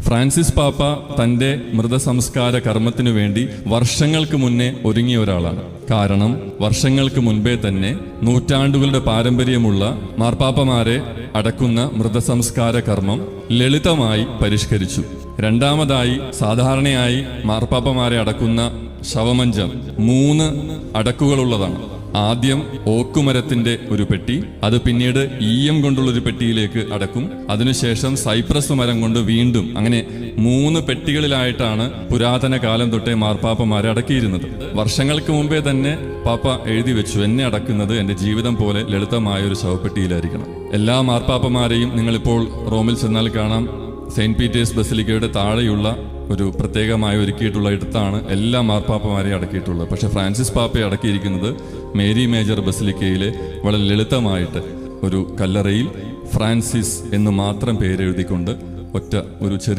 Francis പാപ്പ തൻ്റെ മൃതസംസ്കാര കർമ്മത്തിനു വേണ്ടി വർഷങ്ങൾക്ക് മുന്നേ ഒരുങ്ങിയ ഒരാളാണ്. കാരണം വർഷങ്ങൾക്ക് മുൻപേ തന്നെ നൂറ്റാണ്ടുകളുടെ പാരമ്പര്യമുള്ള മാർപ്പാപ്പമാരെ അടക്കുന്ന മൃതസംസ്കാര കർമ്മം ലളിതമായി പരിഷ്കരിച്ചു. രണ്ടാമതായി, സാധാരണയായി മാർപ്പാപ്പമാരെ അടക്കുന്ന ശവമഞ്ചം 3 അടക്കുകളുള്ളതാണ്. ആദ്യം ഓക്കുമരത്തിന്റെ ഒരു പെട്ടി, അത് പിന്നീട് ഈയം കൊണ്ടുള്ളൊരു പെട്ടിയിലേക്ക് അടക്കും. അതിനുശേഷം സൈപ്രസ് മരം കൊണ്ട് വീണ്ടും, അങ്ങനെ 3 പെട്ടികളിലായിട്ടാണ് പുരാതന കാലം തൊട്ടേ മാർപ്പാപ്പമാരെ അടക്കിയിരുന്നത്. വർഷങ്ങൾക്ക് മുമ്പേ തന്നെ പാപ്പ എഴുതി വെച്ചു, എന്നെ അടക്കുന്നത് എൻ്റെ ജീവിതം പോലെ ലളിതമായ ഒരു ശവപ്പെട്ടിയിലായിരിക്കണം. എല്ലാ മാർപ്പാപ്പമാരെയും നിങ്ങളിപ്പോൾ റോമിൽ ചെന്നാൽ കാണാം, സെയിന്റ് പീറ്റേഴ്സ് ബസിലിക്കയുടെ താഴെയുള്ള ഒരു പ്രത്യേകമായി ഒരുക്കിയിട്ടുള്ള ഇടത്താണ് എല്ലാ മാർപ്പാപ്പമാരെയും അടക്കിയിട്ടുള്ളത്. പക്ഷെ ഫ്രാൻസിസ് പാപ്പയെ അടക്കിയിരിക്കുന്നത് മേരി മേജർ ബസിലിക്കയിലെ വളരെ ലളിതമായിട്ട് ഒരു കല്ലറയിൽ ഫ്രാൻസിസ് എന്ന് മാത്രം പേരെഴുതിക്കൊണ്ട് ഒറ്റ ഒരു ചെറിയ